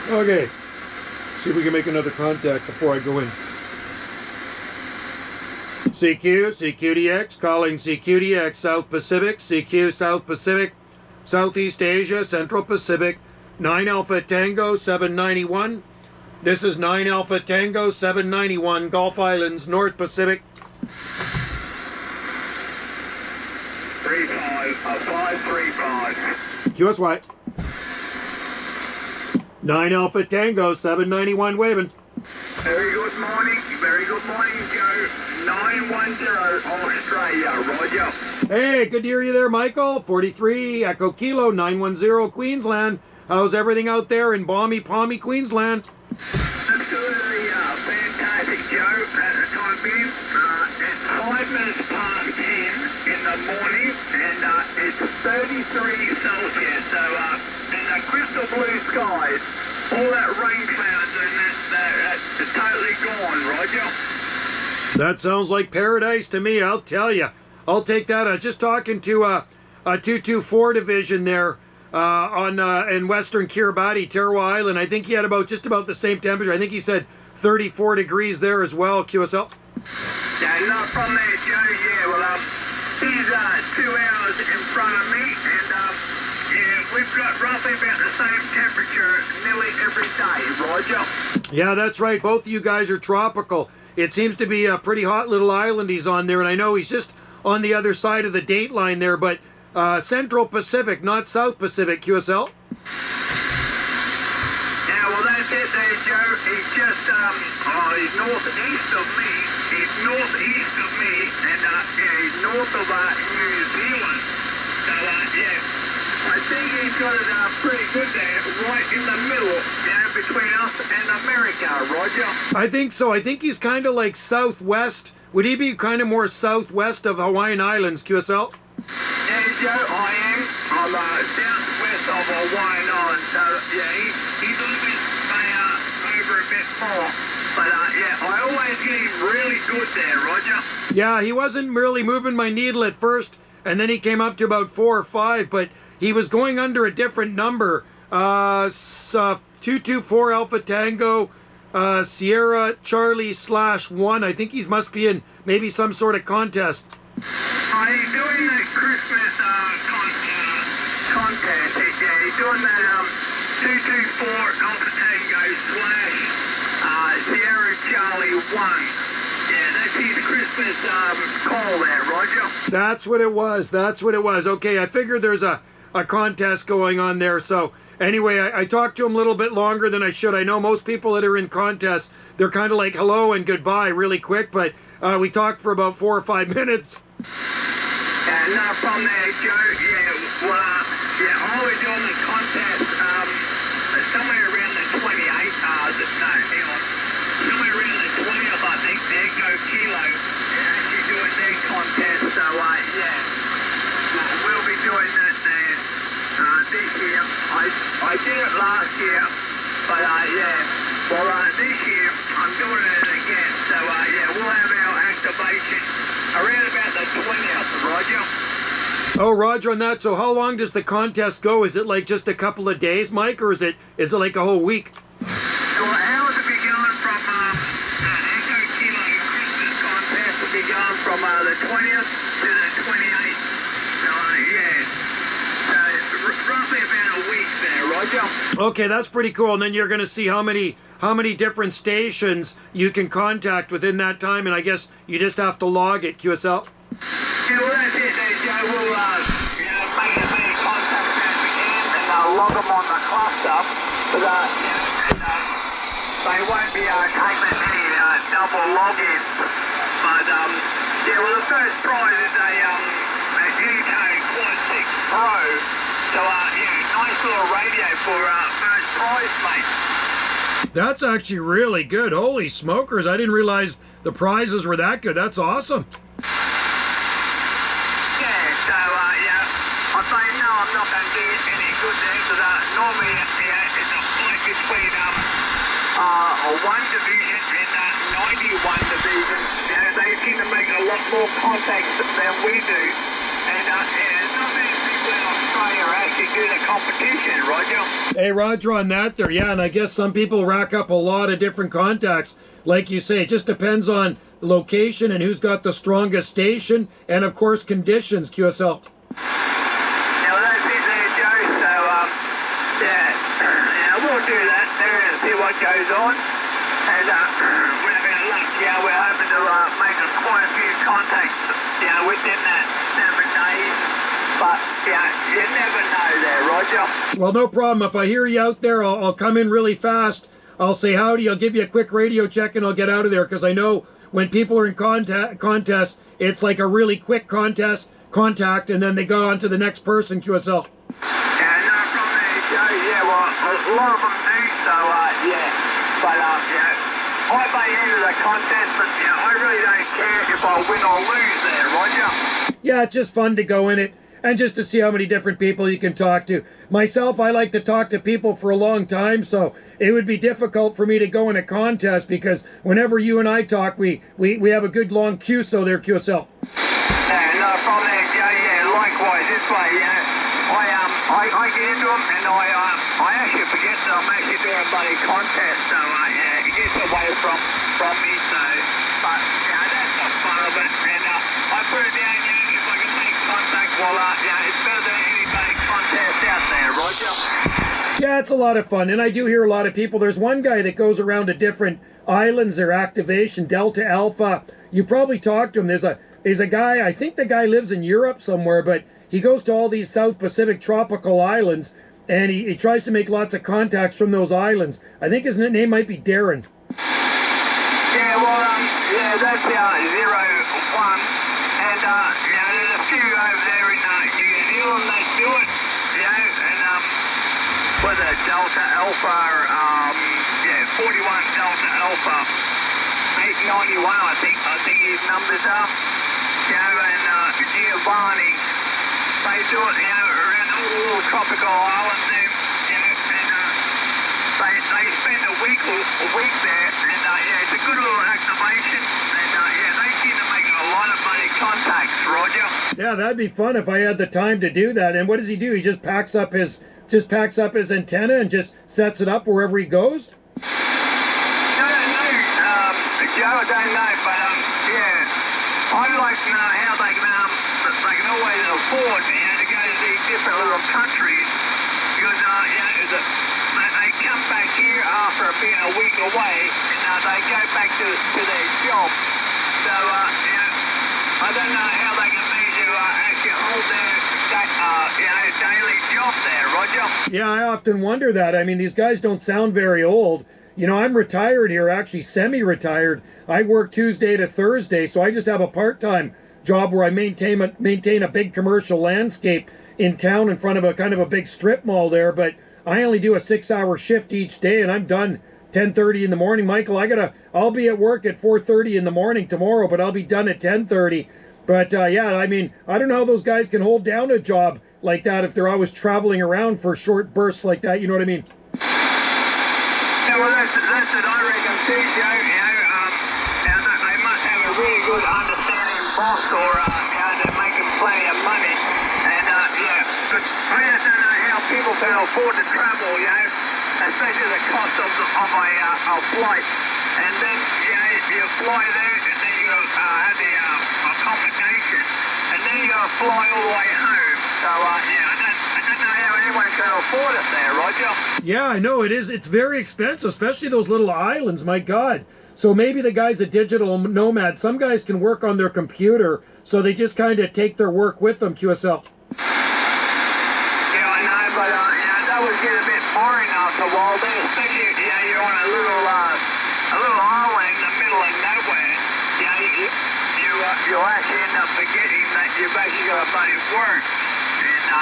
Okay, see if we can make another contact before I go in. CQ, CQDX, calling CQDX, South Pacific, CQ, South Pacific, Southeast Asia, Central Pacific, 9 Alpha Tango, 791. This is 9 Alpha Tango, 791, Gulf Islands, North Pacific. 535. QSY. 9 Alpha Tango, 791, waving. Very good morning, Joe. 910 Australia, Roger. Hey, good to hear you there, Michael. 43 Echo Kilo, 910 Queensland. How's everything out there in balmy, palmy Queensland? Absolutely fantastic, Joe. At the time being, it's 5 minutes past 10 in the morning, and it's 33 Celsius. So, in the crystal blue skies, all that rain clouds and that's totally gone, Roger. That sounds like paradise to me, I'll tell you. I'll take that. I was just talking to a 224 division there in western Kiribati, Tarawa Island. I think he had just about the same temperature. I think he said 34 degrees there as well, QSL. Yeah, not from there, Joe. Yeah, well, he's 2 hours in front of me, and yeah, we've got roughly about the same temperature nearly every day, Roger. Yeah, that's right. Both of you guys are tropical. It seems to be a pretty hot little island he's on there, and I know he's just on the other side of the date line there, but Central Pacific, not South Pacific, QSL. Yeah, well, that's it there, Joe. He's just he's northeast of me. He's northeast of me, and yeah, he's north of New Zealand. So, yeah, I think he's got it pretty good there, right in the middle, between us and America, Roger. I think so. I think he's kind of like southwest. Would he be kind of more southwest of Hawaiian Islands, QSL? Yeah, Joe, I am. I'm southwest of Hawaiian Islands, so yeah, he's a little bit over a bit more. But yeah, I always get him really good there, Roger. Yeah, he wasn't really moving my needle at first, and then he came up to about 4 or 5, but he was going under a different number. 224 Alpha Tango, Sierra Charlie /1. I think he must be in maybe some sort of contest. Are you doing that Christmas contest? Yeah, he's doing that 224 Alpha Tango / Sierra Charlie 1. Yeah, that's his Christmas call there, Roger. That's what it was. That's what it was. Okay, I figured there's a contest going on there. So anyway, I talked to him a little bit longer than I should. I know most people that are in contests, they're kind of like hello and goodbye really quick, but we talked for about 4 or 5 minutes. Yeah, no problem there, Joe. Yeah, well, yeah, I was on the contest somewhere around the 28th. Somewhere around the 20th, I think. There go Kilo. They're actually doing their contest, so yeah, we'll be doing that there this year. I did it last year, but yeah, well, this year I'm doing it again. So yeah, we'll have our activation around about the 20th, Roger. Oh, Roger on that. So how long does the contest go? Is it like just a couple of days, Mike, or is it like a whole week? So ours will be going from Echo Kilo Christmas contest will be going from the 20th to the 28th. So yeah, so roughly about a week there, Roger. Okay, that's pretty cool. And then you're going to see how many different stations you can contact within that time, and I guess you just have to log it, QSL. Yeah, well, that's it there, Joe. We'll make as many contacts as we can and log them on the cluster. But they won't be taking any double logins. But yeah, well, the first prize is a Unicode Quad 6 Pro. So yeah, nice little radio for first prize, mate. That's actually really good. Holy smokers, I didn't realize the prizes were that good. That's awesome. Yeah, so yeah, I say no, I'm not going to do any good there because normally it's a fight between one division and 91 division. You know, they seem to make a lot more contacts than we do, and not many people in Australia actually do the competition, Roger. Hey, Roger, on that there, yeah, and I guess some people rack up a lot of different contacts. Like you say, it just depends on the location and who's got the strongest station, and of course conditions, QSL. Yeah, well, that's it there, Joe. So, yeah, we'll do that there and see what goes on. And we're having luck, yeah, we're hoping to make quite a few contacts, within that 7 days. But, you never know there, Roger. Well, no problem. If I hear you out there, I'll come in really fast. I'll say howdy. I'll give you a quick radio check and I'll get out of there, because I know when people are in contests, it's like a really quick contact, and then they go on to the next person, QSL. Yeah, no problem there, Joe. Yeah, well, a lot of them do, so, yeah. But, I may enter the contest, but, I really don't care if I win or lose there, Roger. Yeah, it's just fun to go in it and just to see how many different people you can talk to. Myself, I like to talk to people for a long time, so it would be difficult for me to go in a contest, because whenever you and I talk, we have a good long queue, so there, QSL. Yeah, no problem there, Joe. Yeah, likewise, this way, I get into them and I actually forget that I'm actually doing a bloody contest, so it gets away from me, so, but, that's the fun of it, and I put it down, if I can make contact, well, it's better than any bloody contest out there, Roger. Yeah, it's a lot of fun, and I do hear a lot of people. There's one guy that goes around to different islands, their activation, Delta Alpha. You probably talked to him. There's a guy, I think the guy lives in Europe somewhere, but he goes to all these South Pacific tropical islands, and he tries to make lots of contacts from those islands. I think his name might be Darren. Yeah, well, that's 01, and, there's a few over there in New Zealand that do it, and, whether Delta Alpha, 41 Delta Alpha, 891, I think his numbers are, and, Giovanni, they do it, around all the tropical islands there, and, they spend a week there, and, it's a good little activation, and, they seem to make a lot of money contacts, Roger. Yeah, that'd be fun if I had the time to do that. And what does he do? He just packs up his antenna and just sets it up wherever he goes? No, Joe, I don't know, but, I'd like to know how they can always afford, to go to these different little countries, because, they come back here after being a week away, and they go back to their job. So, I don't know how they can manage to actually hold their daily job there, Roger. Yeah, I often wonder that. I mean, these guys don't sound very old. I'm retired here, actually semi-retired. I work Tuesday to Thursday, so I just have a part-time job where I maintain a big commercial landscape in town in front of a kind of a big strip mall there, but I only do a 6-hour shift each day, and I'm done 10:30 in the morning. Michael, I'll be at work at 4:30 in the morning tomorrow, but I'll be done at 10:30. But yeah, I mean, I don't know how those guys can hold down a job like that if they're always traveling around for short bursts like that. You know what I mean? Yeah, well, that's what I reckon too, Joe. They must have a really good understanding boss, or they're making plenty of money. And but I just don't know how people can afford to travel, especially the cost of a flight. And then you fly there, and then you have the accommodation, and then you got to fly all the way home. So I don't know how anyone can afford it there, Roger. Yeah, I know it is. It's very expensive, especially those little islands. My God. So maybe the guy's a digital nomad. Some guys can work on their computer, so they just kind of take their work with them, QSL. Yeah, I know, but that would get a bit boring after a while there, especially if you're on a little island in the middle of nowhere. You'll actually end up forgetting that you've actually got to bloody work. And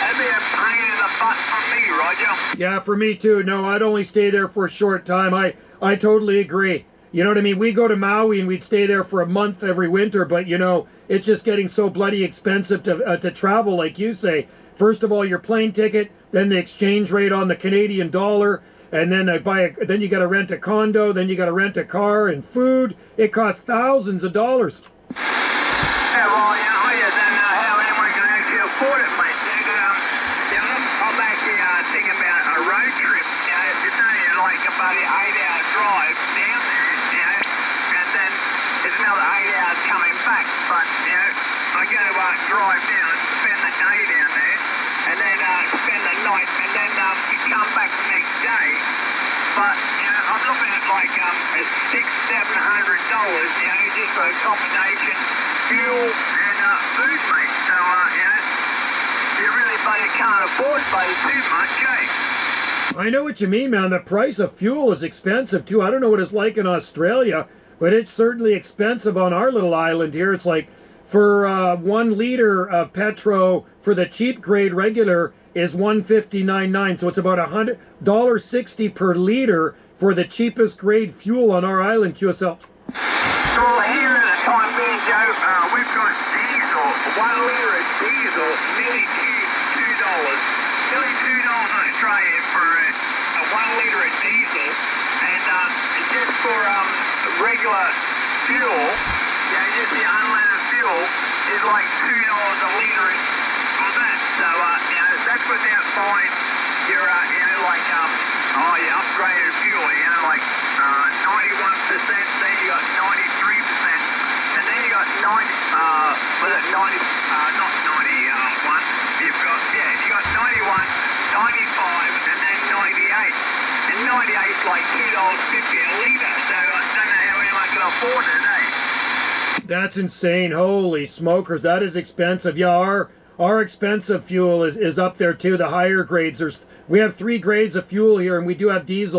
that'd be a pain in the butt for me, Roger. Yeah, for me too. No, I'd only stay there for a short time. I totally agree. You know what I mean? We go to Maui and we'd stay there for a month every winter, but it's just getting so bloody expensive to travel, like you say. First of all, your plane ticket, then the exchange rate on the Canadian dollar, and then then you got to rent a condo, then you got to rent a car and food. It costs thousands of dollars. Yeah, well, I just don't know how anyone can actually afford it, mate. I'm actually thinking about but I'm looking at like $600-700, just for accommodation, fuel, and food, mate. So you really bloody can't afford too much, I know what you mean, man. The price of fuel is expensive too. I don't know what it's like in Australia, but it's certainly expensive on our little island here. It's like for 1 liter of petro for the cheap grade regular is $1.59.9, so it's about $100.60 per liter for the cheapest grade fuel on our island, QSL. So here at the time being, Joe, we've got diesel, 1 liter of diesel, nearly $2. Nearly $2 on Australia for a 1 liter of diesel, and just for regular fuel, just the unleaded fuel is like $2 a liter on that. So that's without buying your your upgraded fuel. Like 91%, then you got 93%, and then you got 90. Was it 90? Not 91. You got 91, 95, and then 98. And 98 is like $2.50 a litre. So I don't know how anyone can afford it, That's insane. Holy smokers, that is expensive. Yeah, our expensive fuel is up there too, the higher grades. We have 3 grades of fuel here, and we do have diesel.